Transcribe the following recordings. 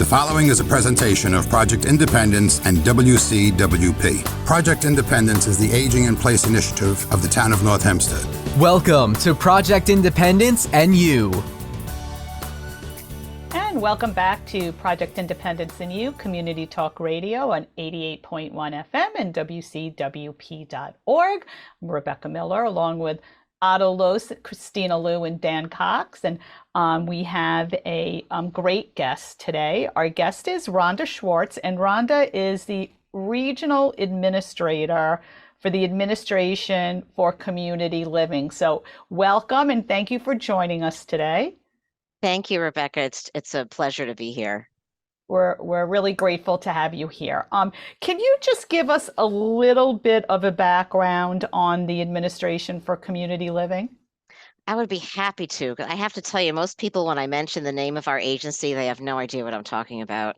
The following is a presentation of Project Independence and WCWP. Project Independence is the Aging in Place initiative of the town of North Hempstead. Welcome to Project Independence and You. And welcome back to Project Independence and You, Community Talk Radio on 88.1 FM and WCWP.org. I'm Rebecca Miller, along with Otto, Lohse, Christina Liu, and Dan Cox. And we have a great guest today. Our guest is Rhonda Schwartz, and Rhonda is the Regional Administrator for the Administration for Community Living. So welcome, and thank you for joining us today. Thank you, Rebecca. It's a pleasure to be here. We're really grateful to have you here. Can you just give us a little bit of a background on the Administration for Community Living? I would be happy to. I have to tell you, most people, when I mention the name of our agency, they have no idea what I'm talking about.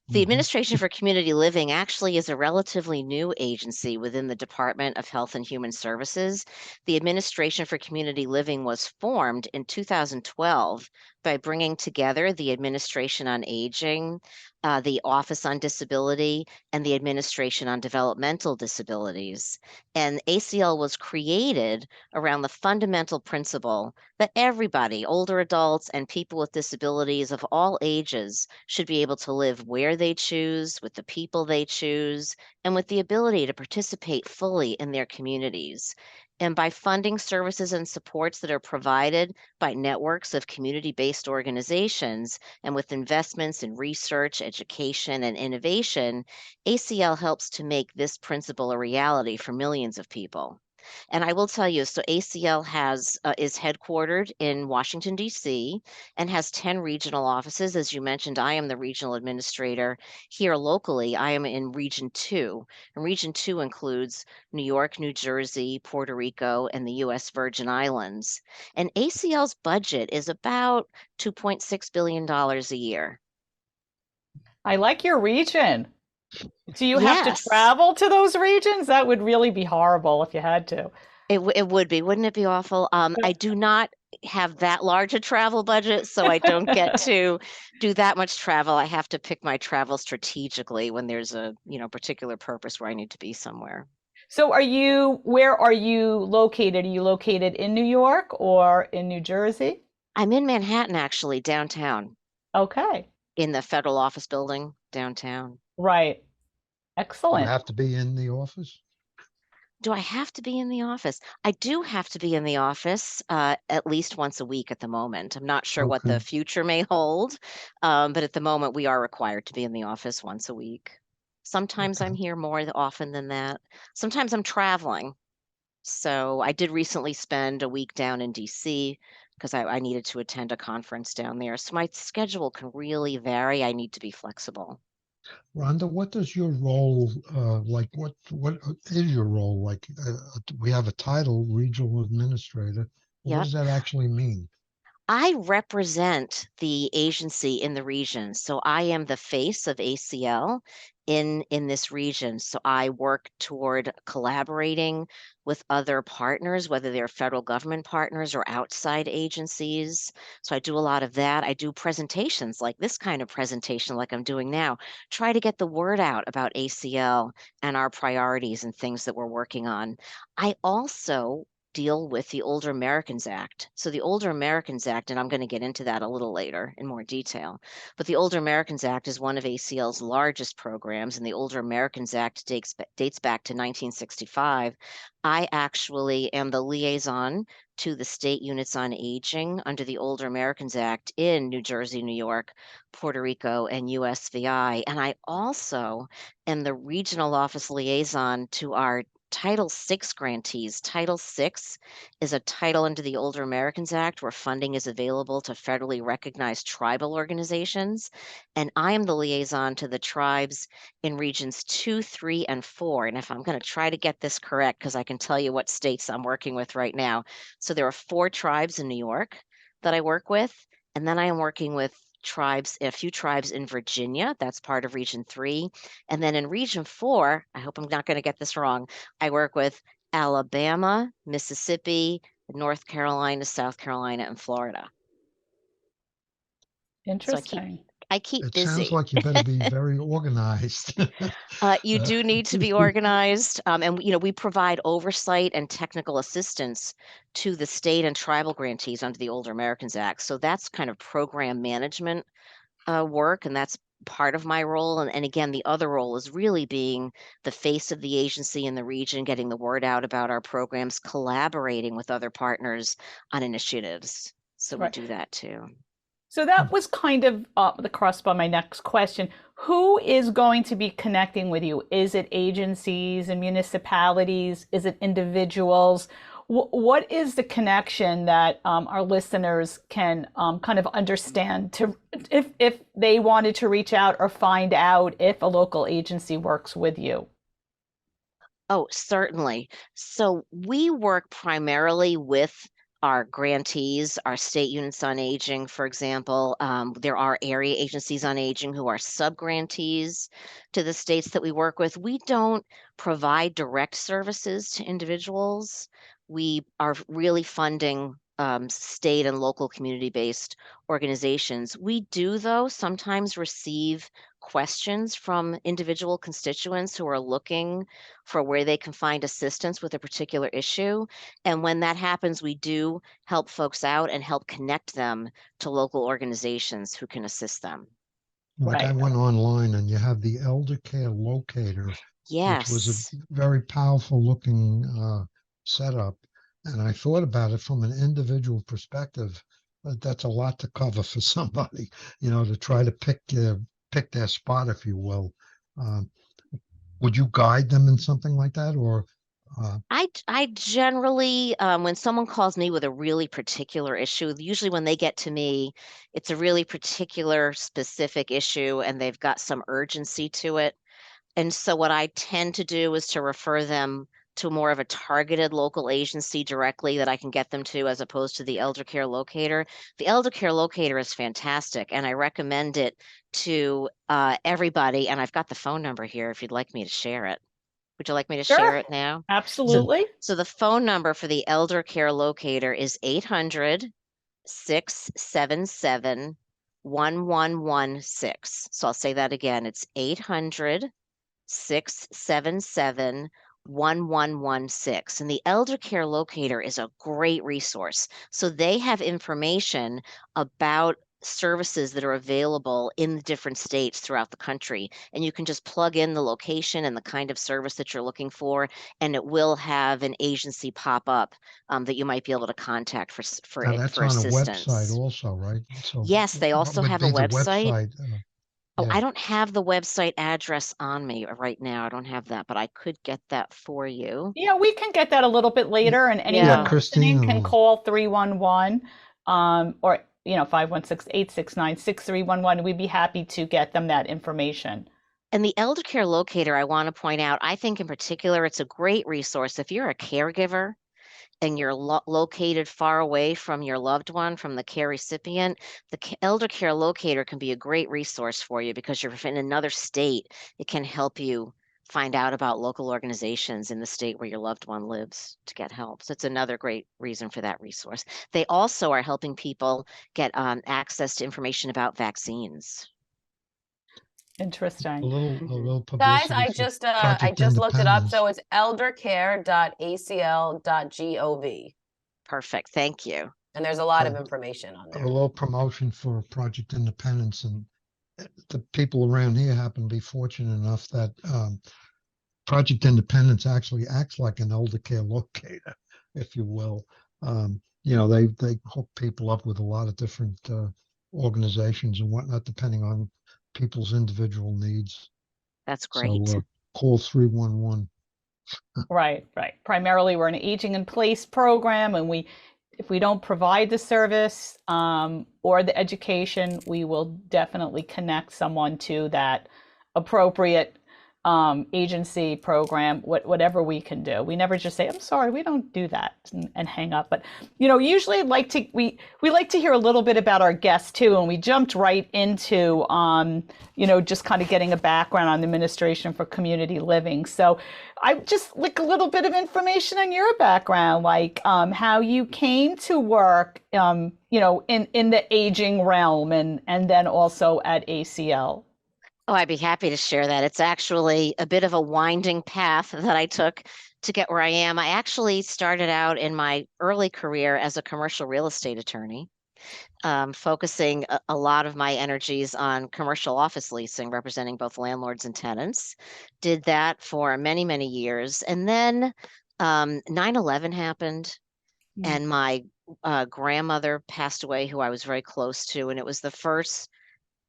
The Administration for Community Living actually is a relatively new agency within the Department of Health and Human Services. The Administration for Community Living was formed in 2012 by bringing together the Administration on Aging, the Office on Disability, and the Administration on Developmental Disabilities. And ACL was created around the fundamental principle that everybody, older adults and people with disabilities of all ages, should be able to live where they choose, with the people they choose, and with the ability to participate fully in their communities. And by funding services and supports that are provided by networks of community-based organizations, and with investments in research, education, and innovation, ACL helps to make this principle a reality for millions of people. And I will tell you, so ACL is headquartered in Washington, D.C., and has 10 regional offices. As you mentioned, I am the regional administrator here locally. I am in Region 2, and Region 2 includes New York, New Jersey, Puerto Rico, and the U.S. Virgin Islands. And ACL's budget is about $2.6 billion a year. I like your region. Do you have to Yes. travel to those regions? That would really be horrible if you had to. It would be, wouldn't it be awful? I do not have that large a travel budget, so I don't get to do that much travel. I have to pick my travel strategically when there's a particular purpose where I need to be somewhere. So where are you located? Are you located in New York or in New Jersey? I'm in Manhattan, actually, downtown. Okay. In the federal office building downtown. Right. Excellent. Do you have to be in the office? Do I have to be in the office? I do have to be in the office at least once a week at the moment. I'm not sure what the future may hold, but at the moment we are required to be in the office once a week. Sometimes I'm here more often than that. Sometimes I'm traveling. So I did recently spend a week down in DC because I needed to attend a conference down there. So my schedule can really vary. I need to be flexible. Rhonda, what does your role like? What is your role like? We have a title, regional administrator. What does that actually mean? I represent the agency in the region. So I am the face of ACL in this region. So I work toward collaborating with other partners, whether they're federal government partners or outside agencies. So I do a lot of that. I do presentations like this kind of presentation like I'm doing now, try to get the word out about ACL and our priorities and things that we're working on. I also deal with the Older Americans Act. So the Older Americans Act, and I'm going to get into that a little later in more detail, but the Older Americans Act is one of ACL's largest programs, and the Older Americans Act dates back to 1965. I actually am the liaison to the state units on aging under the Older Americans Act in New Jersey, New York, Puerto Rico, and USVI. And I also am the regional office liaison to our Title VI grantees. Title VI is a title under the Older Americans Act where funding is available to federally recognized tribal organizations. And I am the liaison to the tribes in regions 2, 3, and 4. And if I'm going to try to get this correct, because I can tell you what states I'm working with right now. So there are 4 tribes in New York that I work with. And then I am working with a few tribes in Virginia, that's part of Region 3. And then in Region 4, I hope I'm not going to get this wrong, I work with Alabama, Mississippi, North Carolina, South Carolina, and Florida. Interesting. I keep It sounds busy. like you better be very organized. You do need to be organized, and we provide oversight and technical assistance to the state and tribal grantees under the Older Americans Act. So that's kind of program management work, and that's part of my role. And again, the other role is really being the face of the agency in the region, getting the word out about our programs, collaborating with other partners on initiatives. So we Right. do that too. So that was kind of the crust by my next question. Who is going to be connecting with you? Is it agencies and municipalities? Is it individuals? What is the connection that our listeners can kind of understand to if they wanted to reach out or find out if a local agency works with you? Oh, certainly. So we work primarily with our grantees, our state units on aging, for example. There are area agencies on aging who are sub-grantees to the states that we work with. We don't provide direct services to individuals. We are really funding state and local community-based organizations. We do, though, sometimes receive questions from individual constituents who are looking for where they can find assistance with a particular issue. And when that happens, we do help folks out and help connect them to local organizations who can assist them. Like I Right. went online and you have the Elder Care Locator, which was a Yes. very powerful looking setup. And I thought about it from an individual perspective. That's a lot to cover for somebody, to try to pick their spot, if you will. Would you guide them in something like that, or? I generally, when someone calls me with a really particular issue, usually when they get to me, it's a really particular specific issue and they've got some urgency to it. And so what I tend to do is to refer them to more of a targeted local agency directly that I can get them to, as opposed to the Elder Care Locator. The Elder Care Locator is fantastic, and I recommend it to everybody. And I've got the phone number here if you'd like me to share it. Would you like me to Sure. share it now? Absolutely. So the phone number for the Elder Care Locator is 800-677-1116. So I'll say that again. It's 800-677-1116. And the Elder Care Locator is a great resource. So they have information about services that are available in the different states throughout the country. And you can just plug in the location and the kind of service that you're looking for, and it will have an agency pop up that you might be able to contact Now that's for on a website assistance. also, right? So Yes, they what also would have a be the website. website? Oh, Yeah. I don't have the website address on me right now. I don't have that, but I could get that for you. Yeah, we can get that a little bit later, and anyone Yeah, listening Christine. can call 311 or 516-869-6311. We'd be happy to get them that information. And the Elder Care Locator, I want to point out, I think in particular, it's a great resource if you're a caregiver and you're located far away from your loved one, from the care recipient. The Elder Care Locator can be a great resource for you because you're in another state. It can help you find out about local organizations in the state where your loved one lives to get help. So it's another great reason for that resource. They also are helping people get access to information about vaccines. A Interesting. little Guys, publicity for I Project just looked it up. Independence. So it's eldercare.acl.gov. Perfect. Thank you. And there's a lot of Uh, information on A there. little promotion for Project Independence, and the people around here happen to be fortunate enough that Project Independence actually acts like an elder care locator, if you will. They hook people up with a lot of different organizations and whatnot, depending on people's individual needs. That's great. So call 311. Right. Primarily, we're an aging in place program, and if we don't provide the service or the education, we will definitely connect someone to that appropriate agency, program, whatever we can do. We never just say, "I'm sorry, we don't do that," and hang up. But usually we like to hear a little bit about our guests too, and we jumped right into just kind of getting a background on the Administration for Community Living. So I just like a little bit of information on your background, like how you came to work, in the aging realm, and then also at ACL. Oh, I'd be happy to share that. It's actually a bit of a winding path that I took to get where I am. I actually started out in my early career as a commercial real estate attorney, focusing a lot of my energies on commercial office leasing, representing both landlords and tenants. Did that for many, many years. And then 9/11 happened, and my grandmother passed away, who I was very close to. And it was the first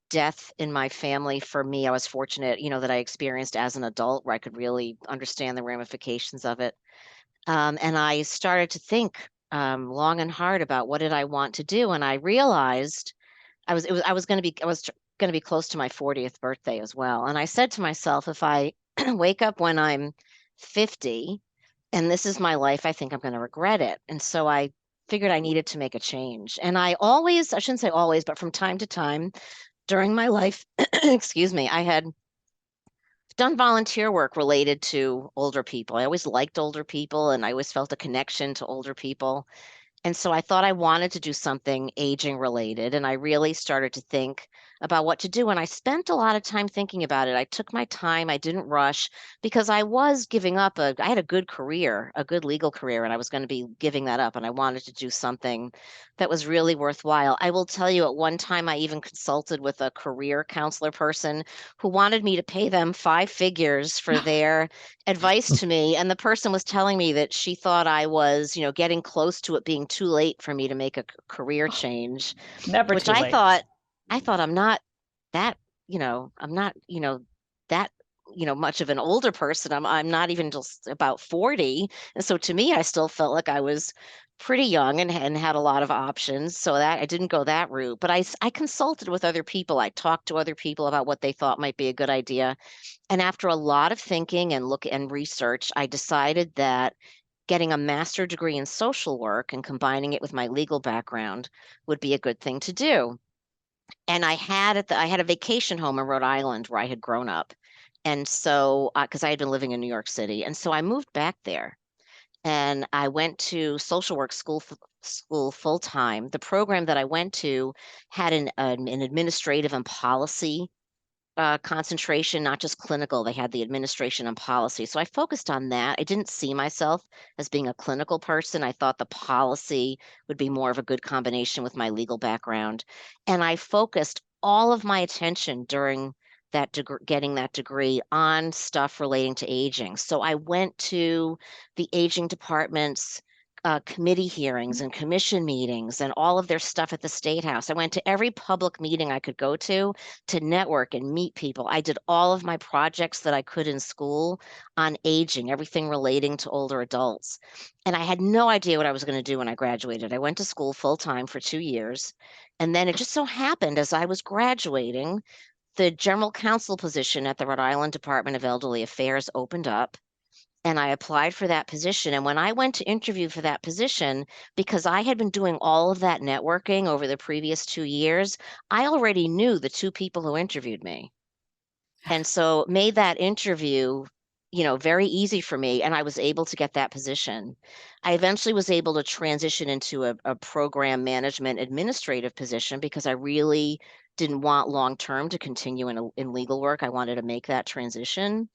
death in my family for me. I was fortunate, that I experienced as an adult, where I could really understand the ramifications of it. And I started to think long and hard about what did I want to do, and I realized I was going to be close to my 40th birthday as well. And I said to myself, if I wake up when I'm 50 and this is my life, I think I'm going to regret it. And so I figured I needed to make a change. And I shouldn't say always, but from time to time during my life, excuse me, I had done volunteer work related to older people. I always liked older people, and I always felt a connection to older people. And so I thought I wanted to do something aging related. And I really started to think about what to do. And I spent a lot of time thinking about it. I took my time. I didn't rush, because I was giving up I had a good career, a good legal career, and I was going to be giving that up. And I wanted to do something that was really worthwhile. I will tell you, at one time, I even consulted with a career counselor person who wanted me to pay them 5 figures for their advice to me. And the person was telling me that she thought I was, getting close to it being too late for me to make a career change, Never which too late. I thought I'm not that, I'm not, that, much of an older person. I'm not even just about 40. And so to me, I still felt like I was pretty young and had a lot of options. So that I didn't go that route, but I consulted with other people. I talked to other people about what they thought might be a good idea. And after a lot of thinking and research, I decided that getting a master's degree in social work and combining it with my legal background would be a good thing to do. And I had a vacation home in Rhode Island where I had grown up. And so, because I had been living in New York City. And so I moved back there, and I went to social work school full time. The program that I went to had an administrative and policy concentration, not just clinical. They had the administration and policy. So I focused on that. I didn't see myself as being a clinical person. I thought the policy would be more of a good combination with my legal background. And I focused all of my attention during getting that degree on stuff relating to aging. So I went to the aging department's committee hearings and commission meetings and all of their stuff at the State House. I went to every public meeting I could go to network and meet people. I did all of my projects that I could in school on aging, everything relating to older adults. And I had no idea what I was going to do when I graduated. I went to school full time for 2 years. And then it just so happened, as I was graduating, the general counsel position at the Rhode Island Department of Elderly Affairs opened up. And I applied for that position. And when I went to interview for that position, because I had been doing all of that networking over the previous 2 years, I already knew the two people who interviewed me. And so made that interview, very easy for me. And I was able to get that position. I eventually was able to transition into a program management administrative position, because I really didn't want long-term to continue in legal work. I wanted to make that transition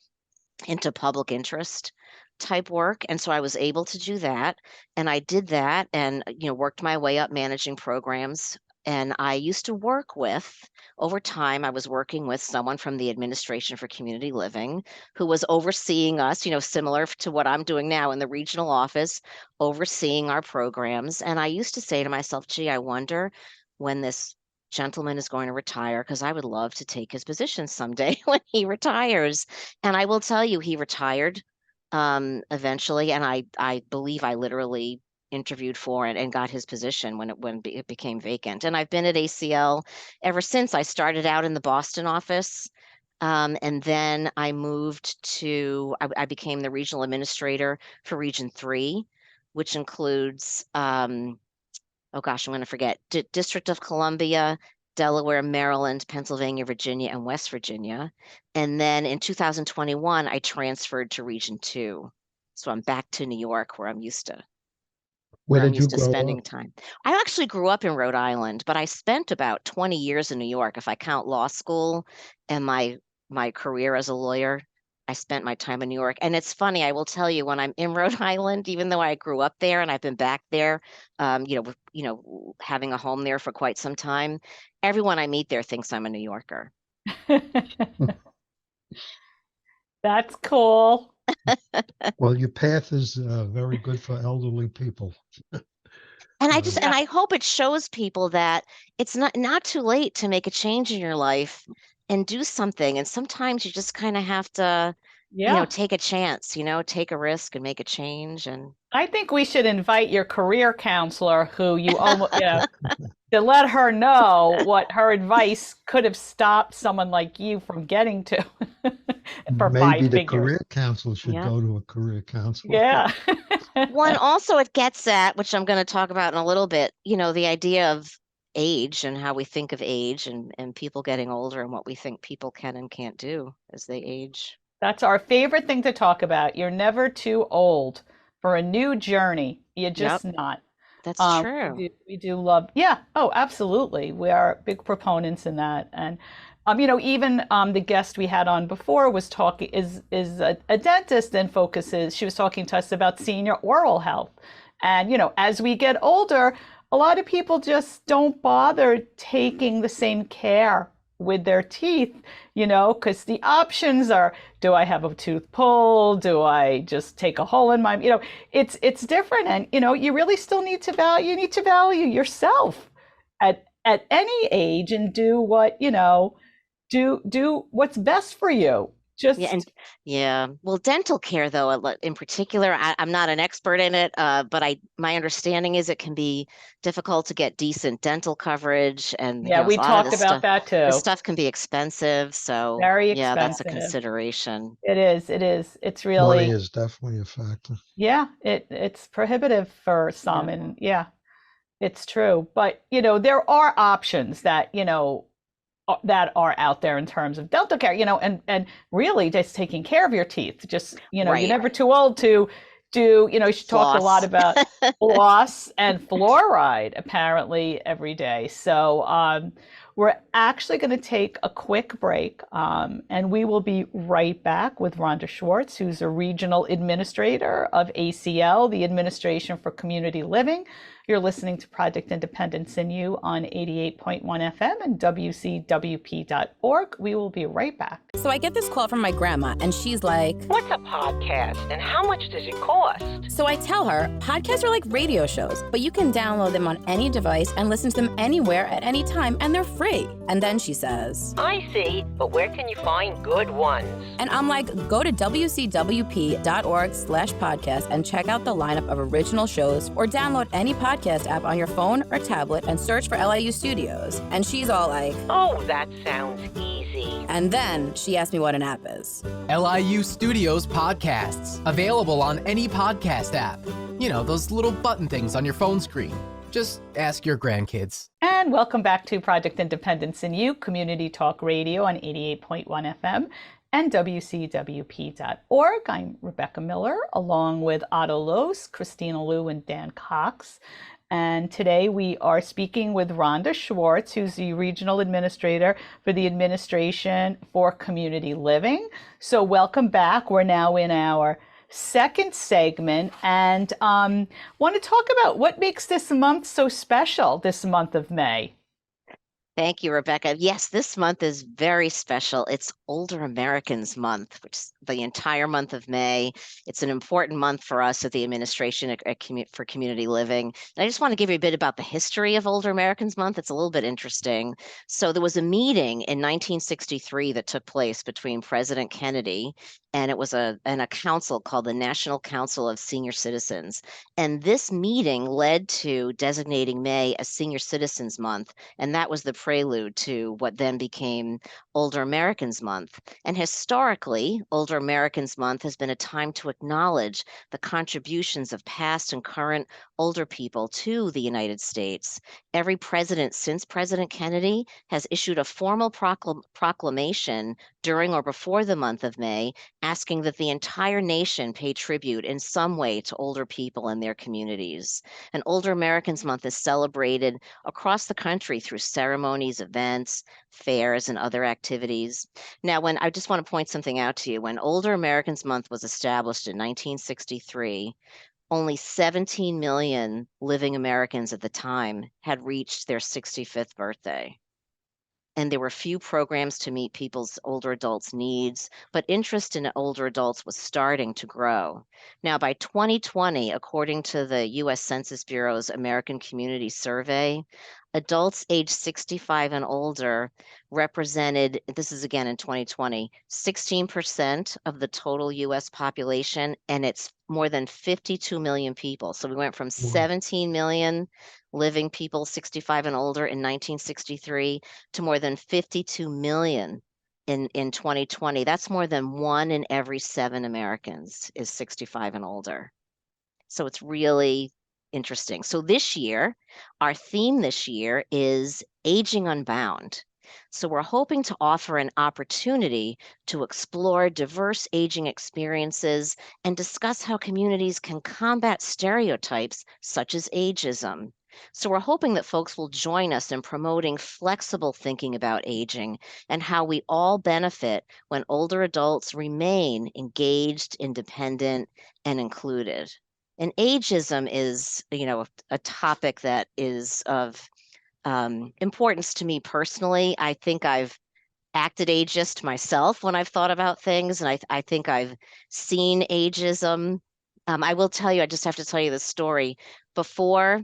into public interest type work. And so I was able to do that. And I did that and, worked my way up managing programs. And I used to work with, over time, I was working with someone from the Administration for Community Living who was overseeing us, similar to what I'm doing now in the regional office, overseeing our programs. And I used to say to myself, gee, I wonder when this gentleman is going to retire, because I would love to take his position someday when he retires. And I will tell you, he retired eventually, and I believe I literally interviewed for and got his position when it became vacant. And I've been at ACL ever since. I started out in the Boston office And then I moved I became the regional administrator for Region 3, which includes, oh gosh, I'm going to forget, District of Columbia, Delaware, Maryland, Pennsylvania, Virginia, and West Virginia. And then in 2021, I transferred to Region 2. So I'm back to New York, where I'm used to spending time. I actually grew up in Rhode Island, but I spent about 20 years in New York. If I count law school and my career as a lawyer, I spent my time in New York. And it's funny, I will tell you, when I'm in Rhode Island, even though I grew up there and I've been back there, having a home there for quite some time, everyone I meet there thinks I'm a New Yorker. That's cool. Well, your path is very good for elderly people. And I hope it shows people that it's not too late to make a change in your life and do something. And sometimes you just kind of have to, take a chance, take a risk and make a change. And I think we should invite your career counselor, who you almost, to let her know what her advice could have stopped someone like you from getting to. For Maybe the 5 figures. career counselor should go to a career counselor. Yeah. One also, it gets at, which I'm going to talk about in a little bit, the idea of age and how we think of age and people getting older and what we think people can and can't do as they age. That's our favorite thing to talk about. You're never too old for a new journey. You're just not. That's true. We do love, oh, absolutely. We are big proponents in that. And, even the guest we had on before was talking, is a dentist and she was talking to us about senior oral health. And, as we get older, a lot of people just don't bother taking the same care with their teeth, because the options are, do I have a tooth pulled? Do I just take a hole in my, it's different. And, you really still need to value yourself at any age and do what, do what's best for you. Well, dental care, though, in particular, I'm not an expert in it, but my understanding is it can be difficult to get decent dental coverage, and we talked about that too. This stuff can be expensive, so very expensive. That's a consideration. It is. It's really, money is definitely a factor. Yeah, it's prohibitive for some, and it's true. But there are options that that are out there in terms of dental care, and really just taking care of your teeth. Just, Right. You're never too old to do, she talked a lot about floss and fluoride apparently every day. So we're actually going to take a quick break, and we will be right back with Rhonda Schwartz, who's a regional administrator of ACL, the Administration for Community Living. You're listening to Project Independence in You on 88.1 FM and WCWP.org. We will be right back. So I get this call from my grandma, and she's like, "What's a podcast and how much does it cost?" So I tell her, podcasts are like radio shows, but you can download them on any device and listen to them anywhere at any time, and they're free. And then she says, "I see, but where can you find good ones?" And I'm like, go to WCWP.org/podcast and check out the lineup of original shows, or download any podcast app on your phone or tablet and search for LIU Studios. And she's all like, "Oh, that sounds easy." And then she asked me what an app is. LIU Studios podcasts, available on any podcast app. Those little button things on your phone screen. Just ask your grandkids. And welcome back to Project Independence in You, Community Talk Radio on 88.1 FM and WCWP.org. I'm Rebecca Miller, along with Otto Lohse, Christina Liu, and Dan Cox. And today we are speaking with Rhonda Schwartz, who's the Regional Administrator for the Administration for Community Living. So welcome back. We're now in our second segment, and want to talk about what makes this month so special, this month of May. Thank you, Rebecca. Yes, this month is very special. It's Older Americans Month, which the entire month of May. It's an important month for us at the administration for community living. And I just want to give you a bit about the history of Older Americans Month. It's a little bit interesting. So there was a meeting in 1963 that took place between President Kennedy, and it was a council called the National Council of Senior Citizens. And this meeting led to designating May as Senior Citizens Month, and that was the prelude to what then became Older Americans Month. And historically, Older Americans Month has been a time to acknowledge the contributions of past and current older people to the United States. Every president since President Kennedy has issued a formal proclamation during or before the month of May, asking that the entire nation pay tribute in some way to older people in their communities. And Older Americans Month is celebrated across the country through ceremonies, events, fairs, and other activities. Now, I just want to point something out to you. When Older Americans Month was established in 1963, only 17 million living Americans at the time had reached their 65th birthday. And there were few programs to meet people's older adults' needs, but interest in older adults was starting to grow. Now, by 2020, according to the US Census Bureau's American Community Survey, adults age 65 and older represented, this is again in 2020, 16% of the total US population, and it's more than 52 million people. So we went from 17 million living people 65 and older in 1963 to more than 52 million in 2020. That's more than 1 in every 7 Americans is 65 and older. So it's really interesting. So this year, our theme this year is Aging Unbound. So we're hoping to offer an opportunity to explore diverse aging experiences and discuss how communities can combat stereotypes such as ageism. So we're hoping that folks will join us in promoting flexible thinking about aging and how we all benefit when older adults remain engaged, independent, and included. And ageism is, a topic that is of importance to me personally. I think I've acted ageist myself when I've thought about things, and I think I've seen ageism. I will tell you, I just have to tell you the story. Before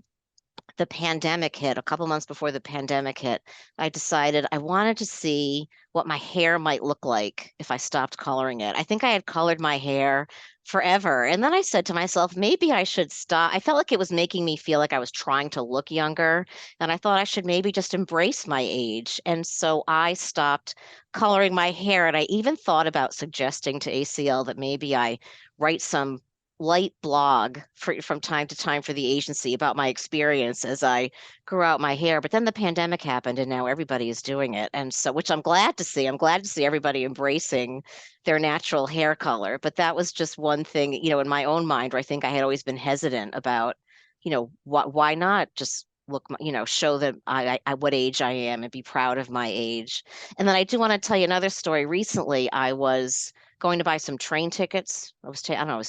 the pandemic hit, a couple months before the pandemic hit, I decided I wanted to see what my hair might look like if I stopped coloring it. I think I had colored my hair forever. And then I said to myself, maybe I should stop. I felt like it was making me feel like I was trying to look younger. And I thought I should maybe just embrace my age. And so I stopped coloring my hair. And I even thought about suggesting to ACL that maybe I write some light blog from time to time for the agency about my experience as I grew out my hair. But then the pandemic happened and now everybody is doing it. And so, which I'm glad to see. I'm glad to see everybody embracing their natural hair color. But that was just one thing, in my own mind where I think I had always been hesitant about, why not just look, show that I what age I am and be proud of my age. And then I do want to tell you another story. Recently, I was going to buy some train tickets. I was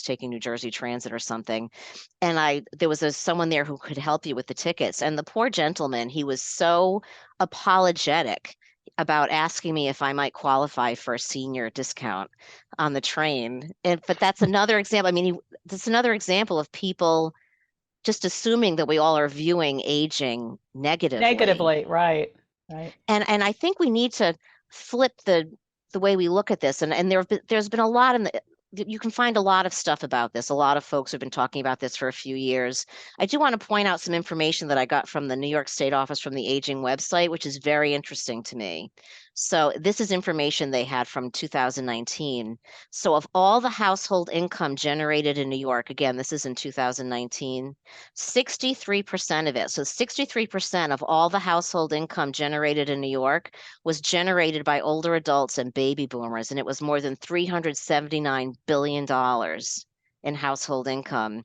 taking New Jersey Transit or something. And there was someone there who could help you with the tickets. And the poor gentleman, he was so apologetic about asking me if I might qualify for a senior discount on the train. But that's another example. I mean, that's another example of people just assuming that we all are viewing aging negatively. Right. And I think we need to flip the way we look at this. And there's been a lot you can find a lot of stuff about this. A lot of folks have been talking about this for a few years. I do want to point out some information that I got from the New York State Office from the Aging website, which is very interesting to me. So this is information they had from 2019. So of all the household income generated in New York, again, this is in 2019, 63% of it, so 63% of all the household income generated in New York was generated by older adults and baby boomers, and it was more than $379 billion in household income.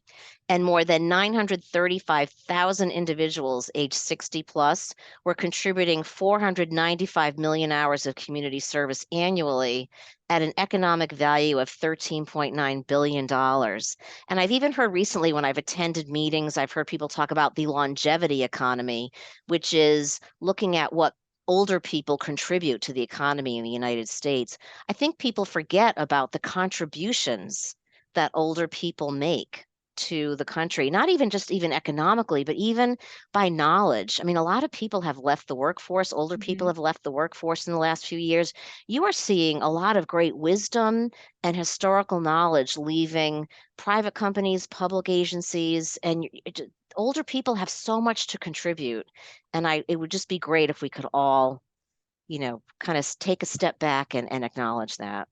And more than 935,000 individuals age 60 plus were contributing 495 million hours of community service annually at an economic value of $13.9 billion. And I've even heard recently when I've attended meetings, I've heard people talk about the longevity economy, which is looking at what older people contribute to the economy in the United States, I think people forget about the contributions that older people make to the country, not even just even economically, but even by knowledge. I mean, a lot of people have left the workforce. Older people have left the workforce in the last few years. You are seeing a lot of great wisdom and historical knowledge leaving private companies, public agencies, and older people have so much to contribute. And it would just be great if we could all, kind of take a step back and acknowledge that.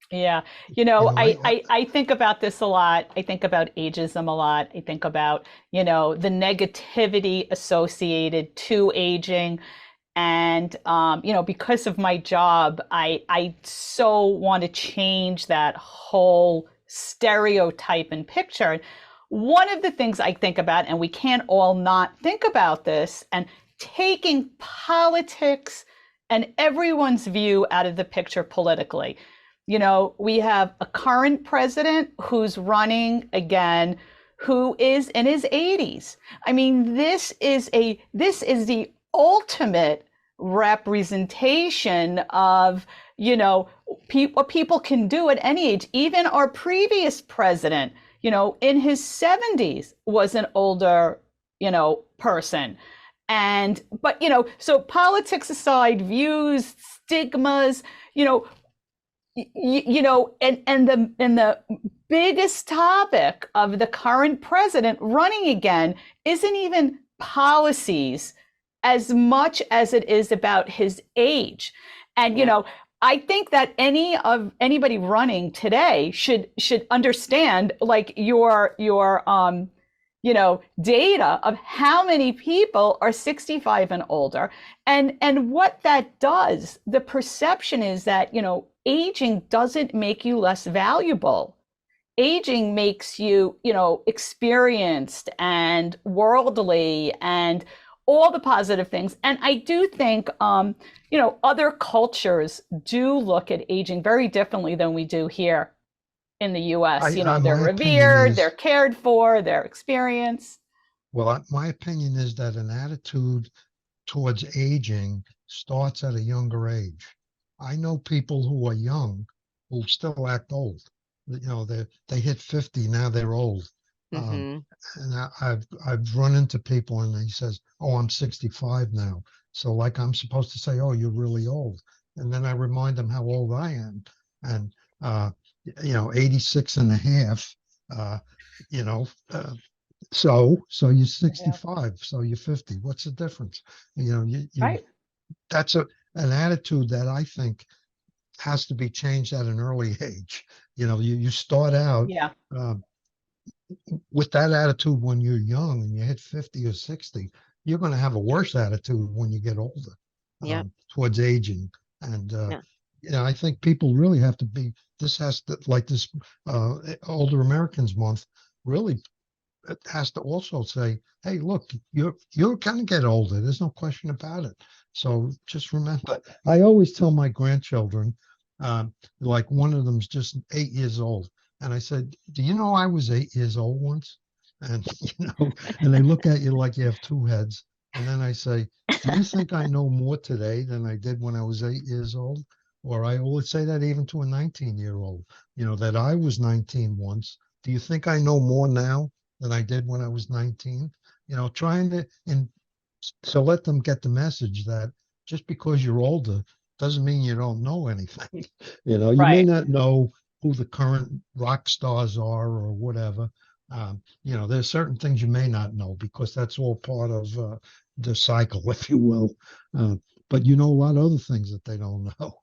Yeah. I think about this a lot. I think about ageism a lot. I think about, the negativity associated to aging. And, because of my job, I so want to change that whole stereotype and picture. One of the things I think about, and we can't all not think about this, and taking politics and everyone's view out of the picture politically. We have a current president who's running again, who is in his 80s. I mean, this is the ultimate representation of, what people can do at any age. Even our previous president, in his 70s was an older, person. But so politics aside, views, stigmas, and the biggest topic of the current president running again isn't even policies as much as it is about his age. And I think that anybody running today should understand, like, your data of how many people are 65 and older, and what that does. The perception is that, aging doesn't make you less valuable. Aging makes you, experienced and worldly and all the positive things. And I do think, other cultures do look at aging very differently than we do here in the US. They're revered, they're cared for, they're experienced. Well, my opinion is that an attitude towards aging starts at a younger age. I know people who are young who still act old. They hit 50, now they're old. And I've run into people and he says, "Oh, I'm 65 now." So like I'm supposed to say, "Oh, you're really old." And then I remind them how old I am. And 86 and a half, so you're 65, so you're 50. What's the difference? Right. That's an attitude that I think has to be changed at an early age. You start out with that attitude when you're young and you hit 50 or 60, you're going to have a worse attitude when you get older towards aging. And, I think people really have to be, this has to, like this Older Americans Month, really it has to also say, hey, look, you're going to get older. There's no question about it. So just remember, I always tell my grandchildren, like one of them's just 8 years old. And I said, "Do you know I was 8 years old once?" And, and they look at you like you have two heads. And then I say, "Do you think I know more today than I did when I was 8 years old?" Or I always say that even to a 19-year-old, that I was 19 once. Do you think I know more now than I did when I was 19? Trying to, and so let them get the message that just because you're older doesn't mean you don't know anything. You may not know who the current rock stars are or whatever. There's certain things you may not know because that's all part of the cycle, if you will. But a lot of other things that they don't know.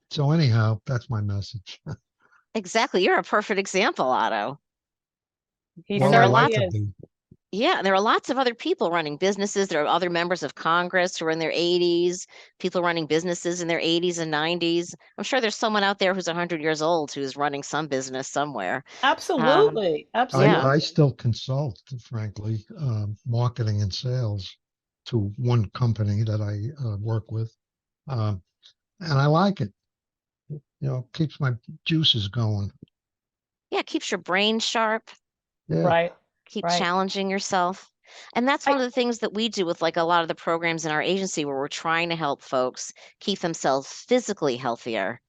So anyhow, that's my message. Exactly. You're a perfect example, Otto. He Well, certainly like is. Yeah, there are lots of other people running businesses. There are other members of Congress who are in their 80s, people running businesses in their 80s and 90s. I'm sure there's someone out there who's 100 years old who's running some business somewhere. Absolutely. Absolutely. I still consult, frankly, marketing and sales to one company that I work with. And I like it. Keeps my juices going. Yeah, it keeps your brain sharp. Yeah. Right. Keep Right. challenging yourself. And that's one of the things that we do with like a lot of the programs in our agency, where we're trying to help folks keep themselves physically healthier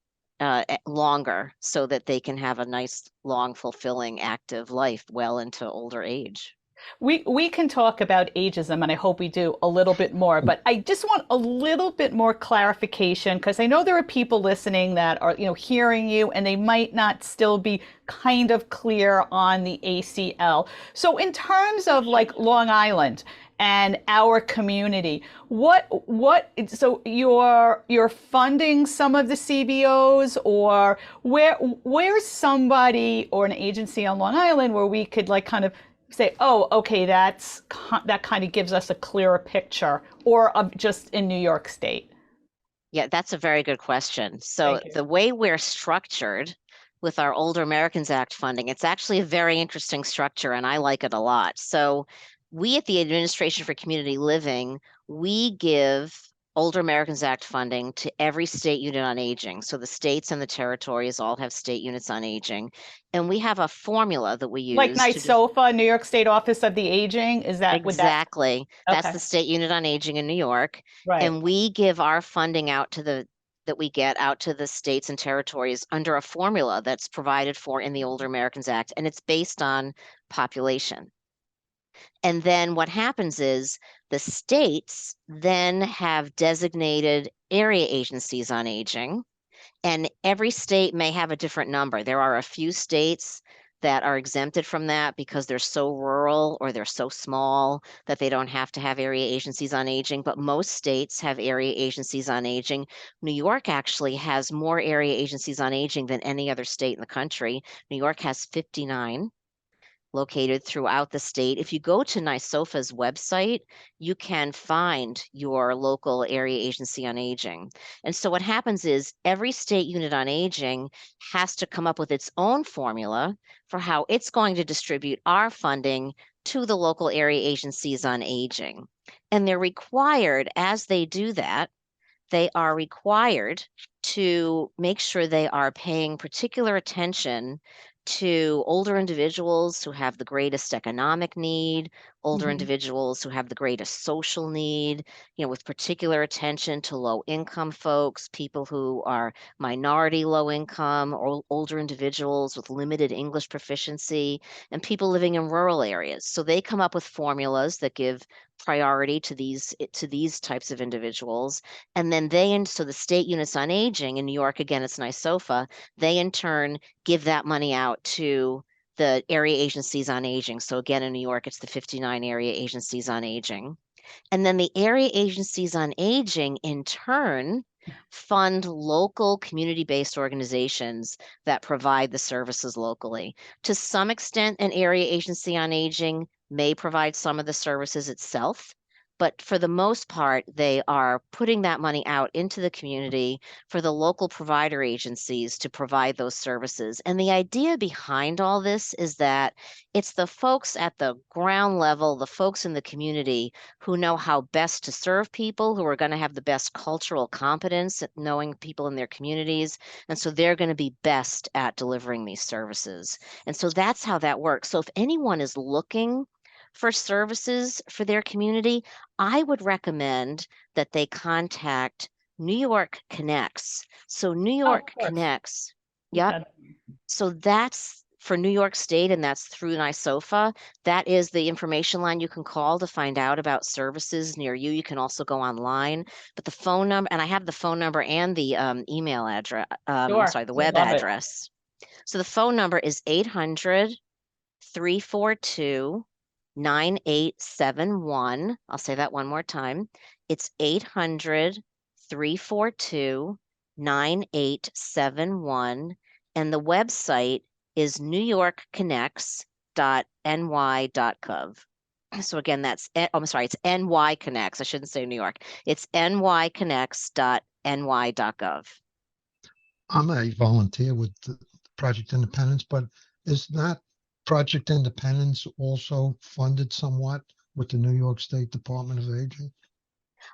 longer, so that they can have a nice, long, fulfilling, active life well into older age. We can talk about ageism, and I hope we do a little bit more, but I just want a little bit more clarification, because I know there are people listening that are, hearing you, and they might not still be kind of clear on the ACL. So in terms of like Long Island and our community, so you're funding some of the CBOs, or where's somebody or an agency on Long Island where we could like kind of say, oh, okay, that kind of gives us a clearer picture, or just in New York State? Yeah, that's a very good question. So the way we're structured with our Older Americans Act funding, it's actually a very interesting structure, and I like it a lot. So we at the Administration for Community Living, we give Older Americans Act funding to every state unit on aging. So the states and the territories all have state units on aging. And we have a formula that we use. Like NYSOFA, New York State Office of the Aging, is that? Exactly. That's Okay. the state unit on aging in New York. Right. And we give our funding out to the states and territories under a formula that's provided for in the Older Americans Act, and it's based on population. And then what happens is the states then have designated area agencies on aging, and every state may have a different number. There are a few states that are exempted from that because they're so rural or they're so small that they don't have to have area agencies on aging, but most states have area agencies on aging. New York actually has more area agencies on aging than any other state in the country. New York has 59 located throughout the state. If you go to NYSOFA's website, you can find your local area agency on aging. And so what happens is every state unit on aging has to come up with its own formula for how it's going to distribute our funding to the local area agencies on aging. And they're required, as they do that, they are required to make sure they are paying particular attention to older individuals who have the greatest economic need, older individuals who have the greatest social need, with particular attention to low income folks, people who are minority low income, or older individuals with limited English proficiency, and people living in rural areas. So they come up with formulas that give priority to these types of individuals. And then so the state units on aging in New York, again, it's NYSOFA, they in turn give that money out to the area agencies on aging. So again, in New York, it's the 59 area agencies on aging. And then the area agencies on aging in turn fund local community-based organizations that provide the services locally. To some extent, an area agency on aging may provide some of the services itself, but for the most part, they are putting that money out into the community for the local provider agencies to provide those services. And the idea behind all this is that it's the folks at the ground level, the folks in the community who know how best to serve people, who are going to have the best cultural competence at knowing people in their communities. And so they're going to be best at delivering these services. And so that's how that works. So if anyone is looking for services for their community, I would recommend that they contact New York Connects. So New York Connects, yep. So that's for New York State, and that's through NYSOFA. That is the information line you can call to find out about services near you. You can also go online, but the phone number, and I have the phone number and the email address, the web address. So the phone number is 800-342 9871. I'll say that one more time. It's 800-342-9871. And the website is newyorkconnects.ny.gov. So again, it's NY Connects. I shouldn't say New York. It's nyconnects.ny.gov. I'm a volunteer with Project Independence, but is not Project Independence also funded somewhat with the New York State Department of Aging?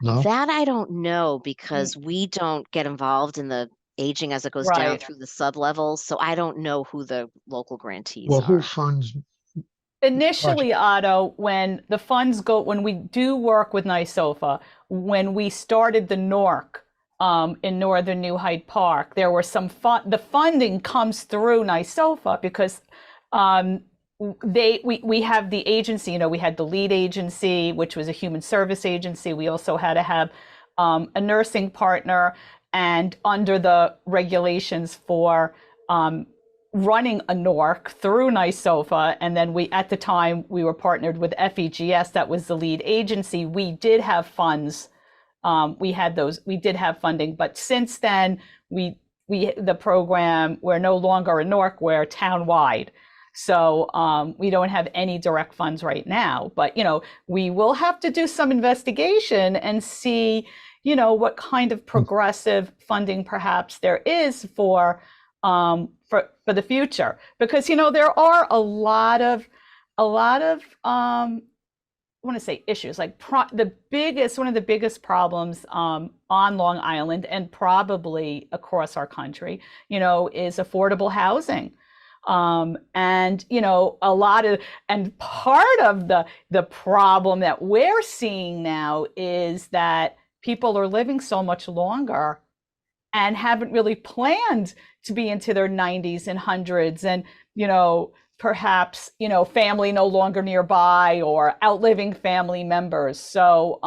No? That I don't know, because we don't get involved in the aging as it goes down through the sub-levels. So I don't know who the local grantees are. Well, who funds Initially, Otto, when the funds go, when we do work with NYSOFA, when we started the NORC in Northern New Hyde Park, there were some the funding comes through NYSOFA because we have the agency, we had the lead agency, which was a human service agency. We also had to have a nursing partner, and under the regulations for running a NORC through NYSOFA, and then at the time we were partnered with FEGS, that was the lead agency. We did have funds. We did have funding, but since then the program, we're no longer a NORC, we're town-wide. So we don't have any direct funds right now, but we will have to do some investigation and see, what kind of progressive funding perhaps there is for the future, because there are a lot of I want to say issues, like one of the biggest problems on Long Island and probably across our country, is affordable housing. And part of the problem that we're seeing now is that people are living so much longer and haven't really planned to be into their 90s and hundreds, and perhaps family no longer nearby or outliving family members. So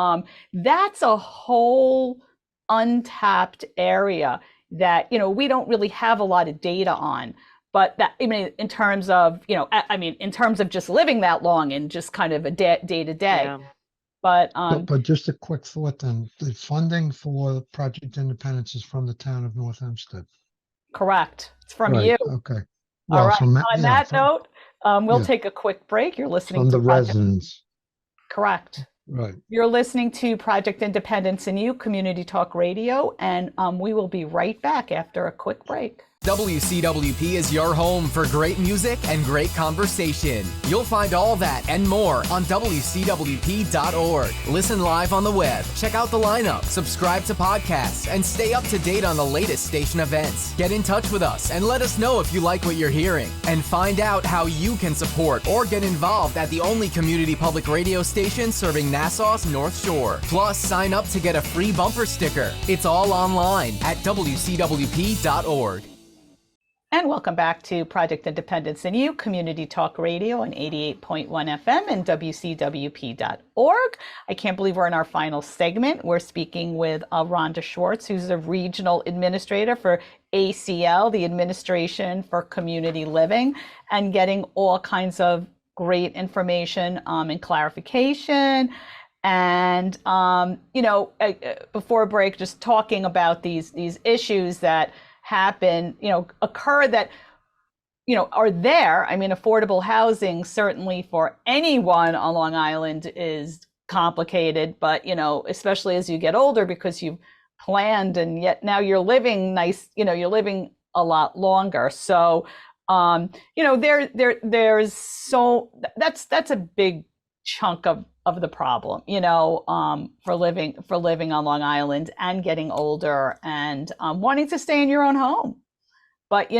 that's a whole untapped area that we don't really have a lot of data on. But that, in terms of in terms of just living that long and just kind of a day to day. Yeah. But just a quick thought then, the funding for Project Independence is from the town of North Hempstead. Correct. It's from Right, you. okay. All Well, right. On that note, we'll yeah. take a quick break. You're listening From to the Project. residents. Correct. Right. You're listening to Project Independence and You, Community Talk Radio, and we will be right back after a quick break. WCWP is your home for great music and great conversation. You'll find all that and more on WCWP.org. Listen live on the web, check out the lineup, subscribe to podcasts, and stay up to date on the latest station events. Get in touch with us and let us know if you like what you're hearing. And find out how you can support or get involved at the only community public radio station serving Nassau's North Shore. Plus, sign up to get a free bumper sticker. It's all online at WCWP.org. And welcome back to Project Independence and You, Community Talk Radio on 88.1 FM and WCWP.org. I can't believe we're in our final segment. We're speaking with Rhonda Schwartz, who's the Regional Administrator for ACL, the Administration for Community Living, and getting all kinds of great information and clarification. And, before break, just talking about these issues that happen, occur that, are there. I mean, affordable housing certainly for anyone on Long Island is complicated, but, especially as you get older because you've planned and yet now you're living nice, you're living a lot longer. So, there's that's a big chunk of the problem, for living on Long Island and getting older and wanting to stay in your own home. But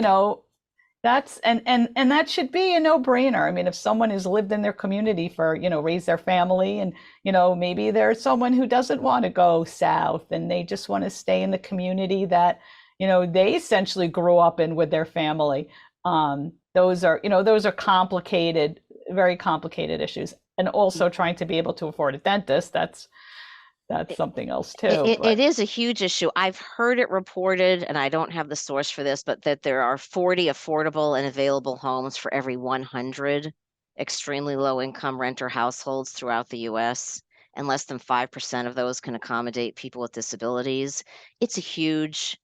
that's and that should be a no-brainer. I mean, if someone has lived in their community for raised their family, and maybe there's someone who doesn't want to go south and they just want to stay in the community that they essentially grew up in with their family. Those are complicated, very complicated issues. And also trying to be able to afford a dentist, that's something else too. It is a huge issue. I've heard it reported, and I don't have the source for this, but that there are 40 affordable and available homes for every 100 extremely low income renter households throughout the US, and less than 5% of those can accommodate people with disabilities. It's a huge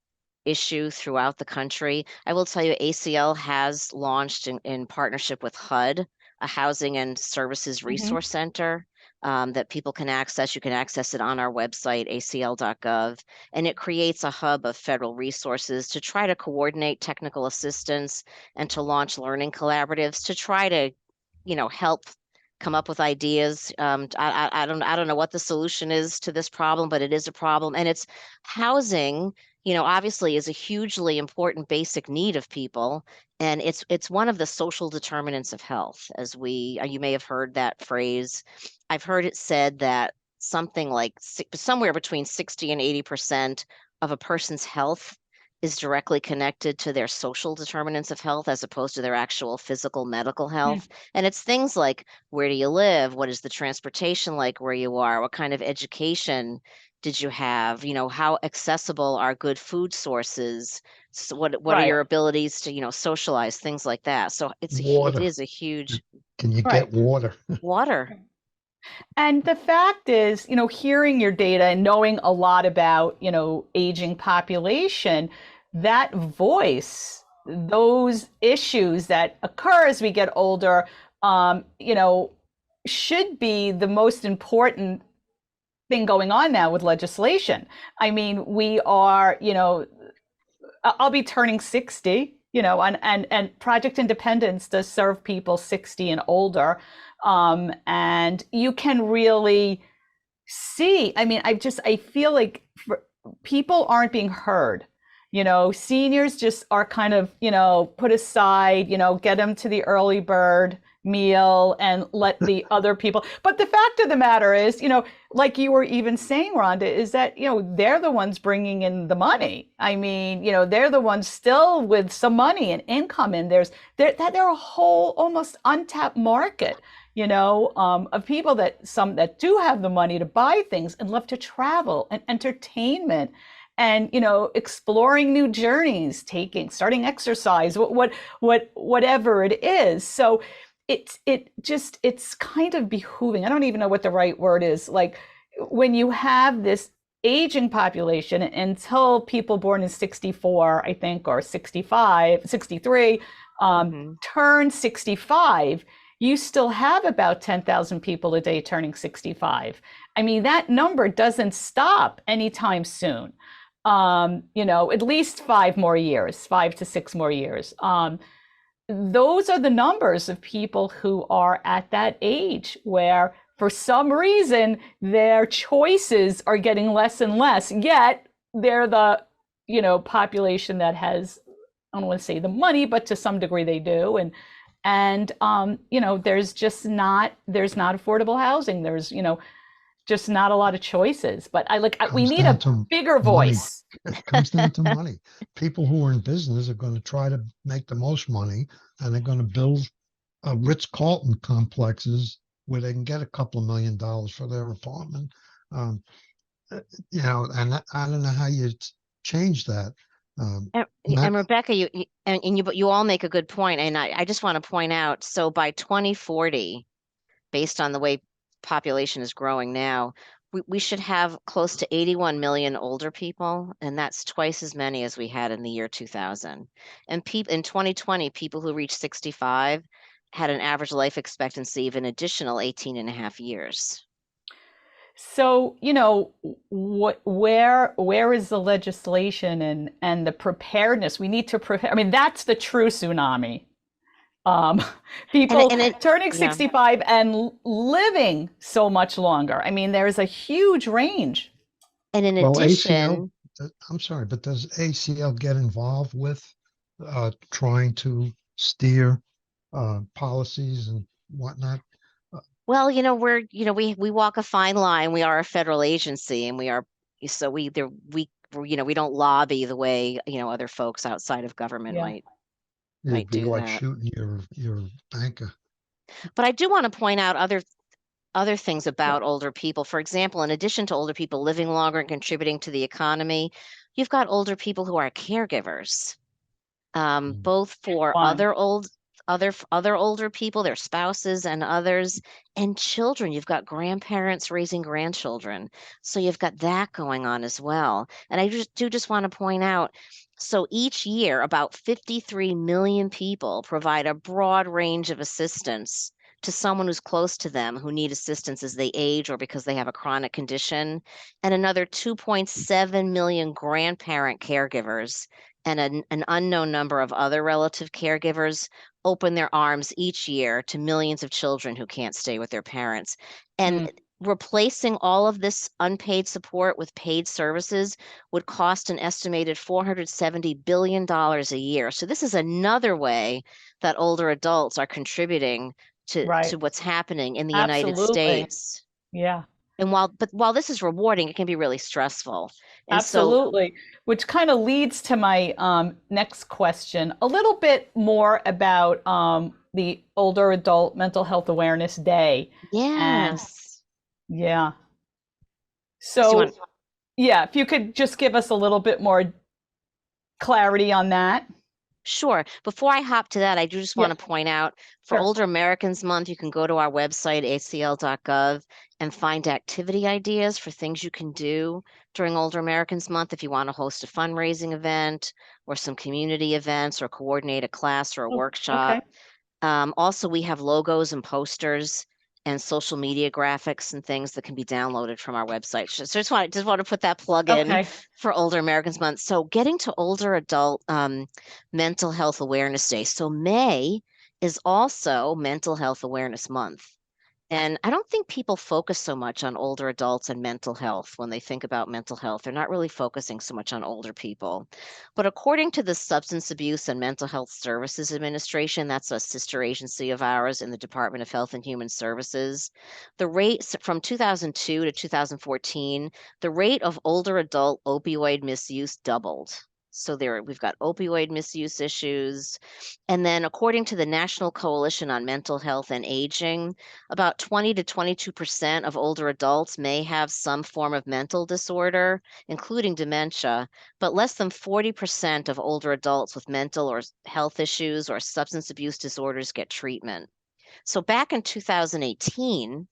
issue throughout the country. I will tell you, ACL has launched in partnership with HUD, a housing and services resource center that people can access. You can access it on our website, acl.gov, and it creates a hub of federal resources to try to coordinate technical assistance and to launch learning collaboratives to try to, help come up with ideas. I don't know what the solution is to this problem, but it is a problem, and it's housing. obviously is a hugely important basic need of people. And it's one of the social determinants of health, as you may have heard that phrase. I've heard it said that something like somewhere between 60 and 80% of a person's health is directly connected to their social determinants of health as opposed to their actual physical medical health. And it's things like, where do you live? What is the transportation like where you are? What kind of education did you have? How accessible are good food sources? So what are Right. your abilities to, socialize, things like that. So it Water. is a huge Can you Right. get water? water. And the fact is, hearing your data and knowing a lot about, aging population, that voice, those issues that occur as we get older, should be the most important thing going on now with legislation. I mean, we are, I'll be turning 60, and Project Independence does serve people 60 and older. And you can really see, I mean, I feel like people aren't being heard. Seniors just are kind of, put aside, get them to the early bird meal and let the other people. But the fact of the matter is, like you were even saying, Rhonda, is that, they're the ones bringing in the money. I mean, they're the ones still with some money and income, and they're a whole almost untapped market, of people that do have the money to buy things and love to travel and entertainment and, exploring new journeys, starting exercise, whatever it is. So it's kind of behooving. I don't even know what the right word is. Like, when you have this aging population until people born in 64, I think, or 65, 63, turn 65, you still have about 10,000 people a day turning 65. I mean, that number doesn't stop anytime soon. At least 5 to 6 more years. Those are the numbers of people who are at that age where, for some reason, their choices are getting less and less, yet they're the, population that has, I don't want to say the money, but to some degree they do. And there's not affordable housing. There's, just not a lot of choices. But we need a bigger voice. It comes down to money. People who are in business are going to try to make the most money, and they're going to build Ritz-Carlton complexes where they can get a couple of $1 million for their apartment. And I don't know how you change that. And Rebecca, you all make a good point, and I just want to point out. So by 2040, based on the way population is growing now, we should have close to 81 million older people, and that's twice as many as we had in the year 2000. And in 2020, people who reached 65 had an average life expectancy of an additional 18 and a half years. So, where is the legislation and the preparedness? We need to prepare. I mean, that's the true tsunami. People turning 65 and living so much longer. I mean, there's a huge range. And in addition, ACL, I'm sorry, but does ACL get involved with trying to steer policies and whatnot? Well, we walk a fine line. We are a federal agency, and we don't lobby the way, other folks outside of government might do like that. Shooting your banker. But I do want to point out other things about older people. For example, in addition to older people living longer and contributing to the economy, you've got older people who are caregivers, both for other older people, their spouses and others, and children. You've got grandparents raising grandchildren. So you've got that going on as well. And I just want to point out, so each year, about 53 million people provide a broad range of assistance to someone who's close to them who need assistance as they age or because they have a chronic condition, and another 2.7 million grandparent caregivers and an unknown number of other relative caregivers open their arms each year to millions of children who can't stay with their parents. And replacing all of this unpaid support with paid services would cost an estimated $470 billion a year. So this is another way that older adults are contributing to Right. what's happening in the United Absolutely. States. Yeah. And while this is rewarding, it can be really stressful. And so, Absolutely. Which kind of leads to my next question, a little bit more about the Older Adult Mental Health Awareness Day. And yes. yeah. So you want, So, yeah, if you could just give us a little bit more clarity on that. Sure. Before I hop to that, I do just Yeah, want to point out for sure. Older Americans Month, you can go to our website, acl.gov, and find activity ideas for things you can do during Older Americans Month if you want to host a fundraising event or some community events or coordinate a class or a Oh, workshop. okay. Also, we have logos and posters and social media graphics and things that can be downloaded from our website. So just want to put that plug in Okay. for Older Americans Month. So getting to Older Adult Mental Health Awareness Day. So May is also Mental Health Awareness Month. And I don't think people focus so much on older adults and mental health when they think about mental health. They're not really focusing so much on older people. But according to the Substance Abuse and Mental Health Services Administration, that's a sister agency of ours in the Department of Health and Human Services, the rates from 2002 to 2014, the rate of older adult opioid misuse doubled. So we've got opioid misuse issues. And then according to the National Coalition on Mental Health and Aging, about 20 to 22% of older adults may have some form of mental disorder, including dementia, but less than 40% of older adults with mental or health issues or substance abuse disorders get treatment. So back in 2018,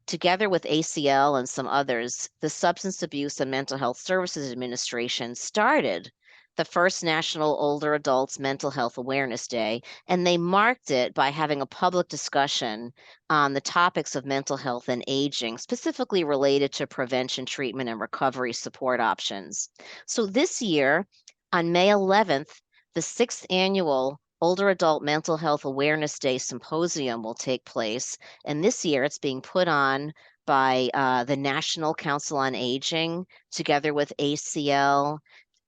together with ACL and some others, the Substance Abuse and Mental Health Services Administration started the first National Older Adults Mental Health Awareness Day, and they marked it by having a public discussion on the topics of mental health and aging, specifically related to prevention, treatment, and recovery support options. So this year, on May 11th, the 6th annual Older Adult Mental Health Awareness Day Symposium will take place. And this year it's being put on by the National Council on Aging, together with ACL,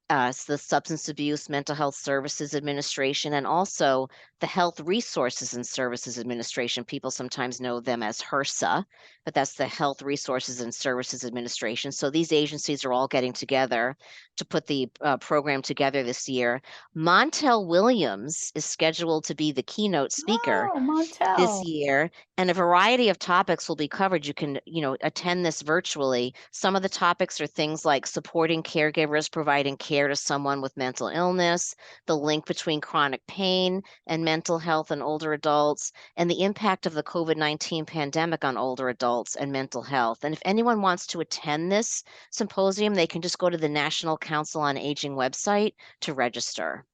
the Substance Abuse Mental Health Services Administration, and also the Health Resources and Services Administration. People sometimes know them as HRSA, but that's the Health Resources and Services Administration. So these agencies are all getting together to put the program together this year. Montel Williams is scheduled to be the keynote speaker Oh, this Montel. year, and a variety of topics will be covered. You can, attend this virtually. Some of the topics are things like supporting caregivers, providing care to someone with mental illness, the link between chronic pain and mental health in older adults, and the impact of the COVID-19 pandemic on older adults and mental health. And if anyone wants to attend this symposium, they can just go to the National Council on Aging website to register.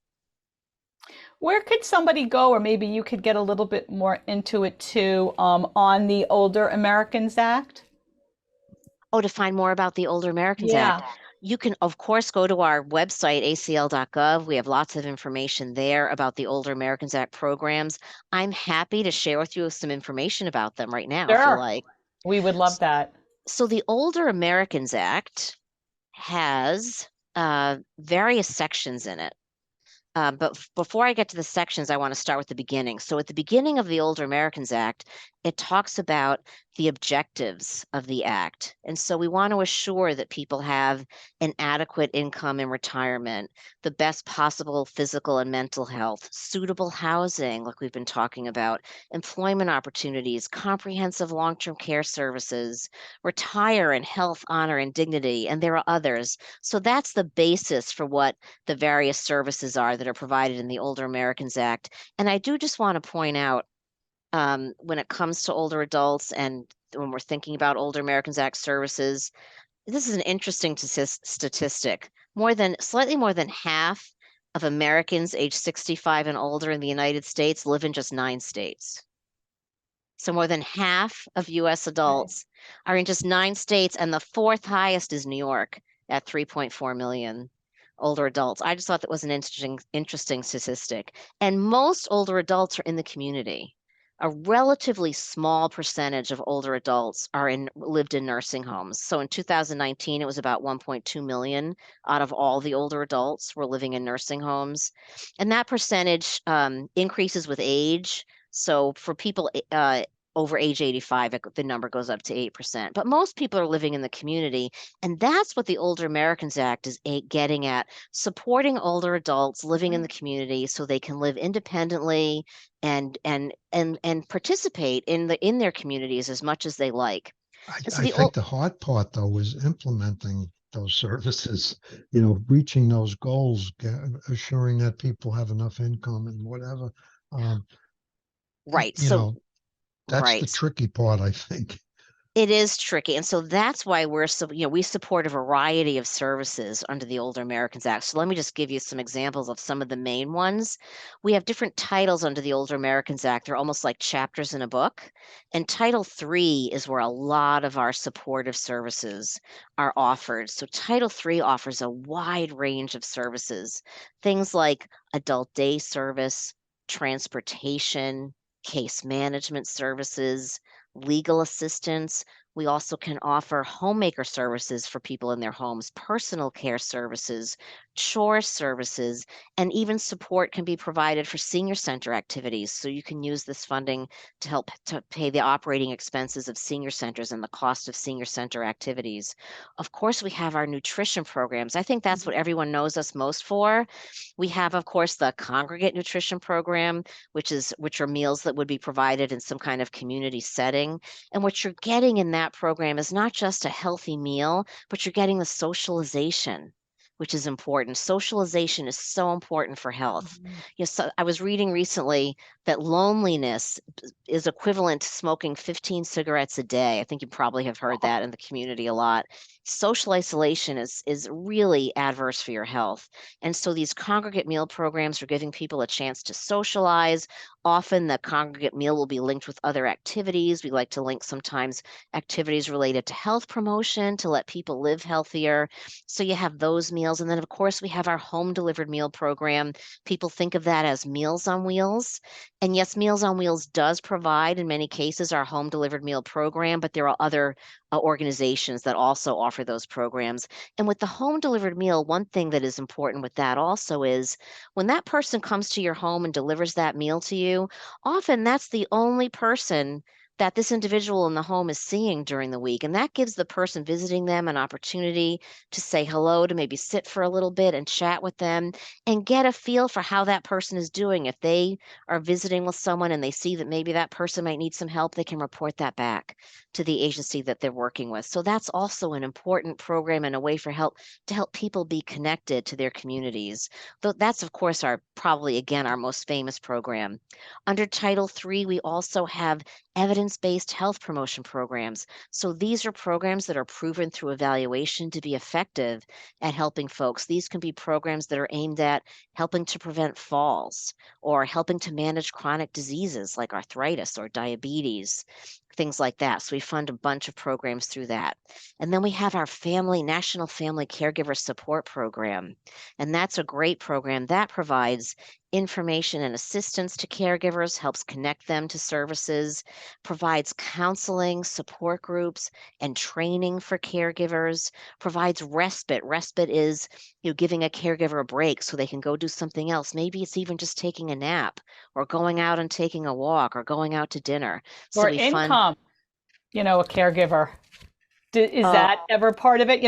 Where could somebody go, or maybe you could get a little bit more into it too, on the Older Americans Act? Oh, to find more about the Older Americans Yeah. Act, you can, of course, go to our website, acl.gov. We have lots of information there about the Older Americans Act programs. I'm happy to share with you some information about them right now, if you Sure. like. We would love that. So the Older Americans Act has various sections in it. But before I get to the sections, I want to start with the beginning. So at the beginning of the Older Americans Act, it talks about the objectives of the act. And so we want to assure that people have an adequate income in retirement, the best possible physical and mental health, suitable housing, like we've been talking about, employment opportunities, comprehensive long-term care services, retire in health, honor, and dignity, and there are others. So that's the basis for what the various services are that are provided in the Older Americans Act. And I do just want to point out, when it comes to older adults and when we're thinking about Older Americans Act services, this is an interesting statistic. Slightly more than half of Americans age 65 and older in the United States live in just 9 states. So more than half of US adults are in just 9 states, and the 4th highest is New York at 3.4 million older adults. I just thought that was an interesting statistic. And most older adults are in the community. a relatively small percentage of older adults lived in nursing homes. So in 2019, it was about 1.2 million out of all the older adults were living in nursing homes. And that percentage increases with age. So for people over age 85, the number goes up to 8%. But most people are living in the community. And that's what the Older Americans Act is getting at, supporting older adults living in the community so they can live independently and participate in their communities as much as they like. And so I think the hard part, though, is implementing those services, reaching those goals, assuring that people have enough income and whatever. Right. That's the tricky part, I think. It is tricky. And so that's why we support a variety of services under the Older Americans Act. So let me just give you some examples of some of the main ones. We have different titles under the Older Americans Act. They're almost like chapters in a book. And Title III is where a lot of our supportive services are offered. So Title III offers a wide range of services, things like adult day service, transportation, case management services, legal assistance. We also can offer homemaker services for people in their homes, personal care services, chore services, and even support can be provided for senior center activities. So you can use this funding to help to pay the operating expenses of senior centers and the cost of senior center activities. Of course, we have our nutrition programs. I think that's what everyone knows us most for. We have, of course, the congregate nutrition program, which are meals that would be provided in some kind of community setting. And what you're getting in that program is not just a healthy meal, but you're getting the socialization, which is important. Socialization is so important for health. So I was reading recently that loneliness is equivalent to smoking 15 cigarettes a day. I think you probably have heard that in the community a lot. Social isolation is really adverse for your health. And so these congregate meal programs are giving people a chance to socialize. Often the congregate meal will be linked with other activities. We like to link sometimes activities related to health promotion to let people live healthier. So you have those meals. And then, of course, we have our home delivered meal program. People think of that as Meals on Wheels. And yes, Meals on Wheels does provide, in many cases, our home delivered meal program, but there are other organizations that also offer those programs. And with the home delivered meal, one thing that is important with that also is when that person comes to your home and delivers that meal to you, often that's the only person that this individual in the home is seeing during the week. And that gives the person visiting them an opportunity to say hello, to maybe sit for a little bit and chat with them and get a feel for how that person is doing. If they are visiting with someone and they see that maybe that person might need some help, they can report that back to the agency that they're working with. So that's also an important program and a way to help people be connected to their communities. Though that's, of course, our most famous program. Under Title III, we also have evidence-based health promotion programs. So these are programs that are proven through evaluation to be effective at helping folks. These can be programs that are aimed at helping to prevent falls or helping to manage chronic diseases like arthritis or diabetes, things like that. So we fund a bunch of programs through that. And then we have our National Family Caregiver Support Program. And that's a great program that provides information and assistance to caregivers, helps connect them to services, provides counseling, support groups, and training for caregivers, provides respite. Respite is, giving a caregiver a break so they can go do something else. Maybe it's even just taking a nap or going out and taking a walk or going out to dinner. So Or we income, a caregiver. Is that ever part of it?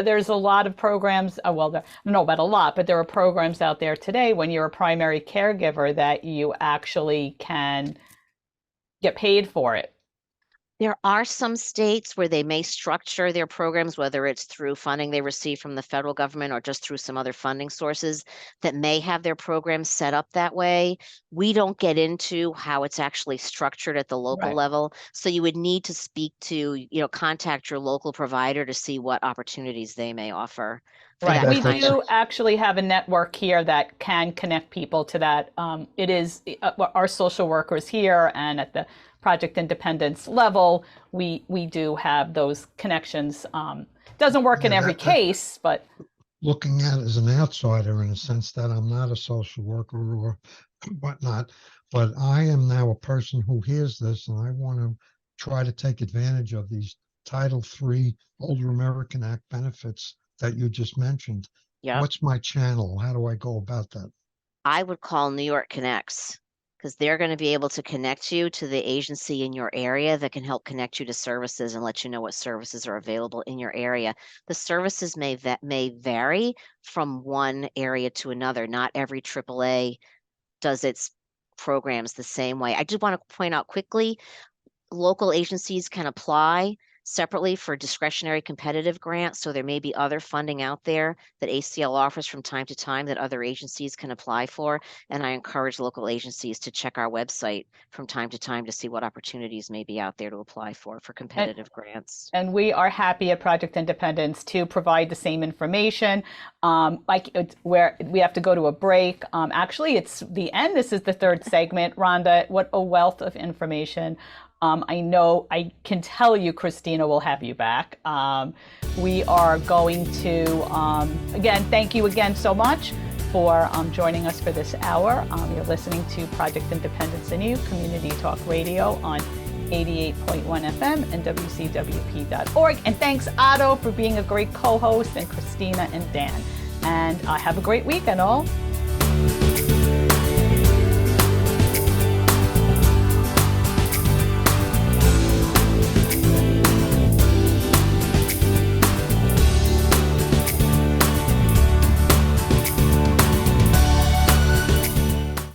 There's a lot of programs. I don't know about a lot, but there are programs out there today when you're a primary caregiver that you actually can get paid for it. There are some states where they may structure their programs, whether it's through funding they receive from the federal government or just through some other funding sources that may have their programs set up that way. We don't get into how it's actually structured at the local level. So you would need to speak to, contact your local provider to see what opportunities they may offer. Right. We do actually have a network here that can connect people to that. It is our social workers here and at the Project Independence level, we do have those connections. Doesn't work in every case, but looking at it as an outsider in a sense that I'm not a social worker or whatnot, but I am now a person who hears this and I want to try to take advantage of these Title III Older American Act benefits that you just mentioned. Yep. What's my channel? How do I go about that? I would call New York Connects, because they're going to be able to connect you to the agency in your area that can help connect you to services and let you know what services are available in your area. The services may vary from one area to another. Not every AAA does its programs the same way. I do want to point out quickly, local agencies can apply separately for discretionary competitive grants. So there may be other funding out there that ACL offers from time to time that other agencies can apply for. And I encourage local agencies to check our website from time to time to see what opportunities may be out there to apply for competitive grants. And we are happy at Project Independence to provide the same information. Like it's where we have to go to a break. Actually, it's the end. This is the third segment. Rhonda, what a wealth of information. I can tell you, Christina will have you back. We are going to, again, thank you again so much for joining us for this hour. You're listening to Project Independence and You, Community Talk Radio on 88.1 FM and WCWP.org. And thanks, Otto, for being a great co-host, and Christina and Dan. And have a great weekend, all.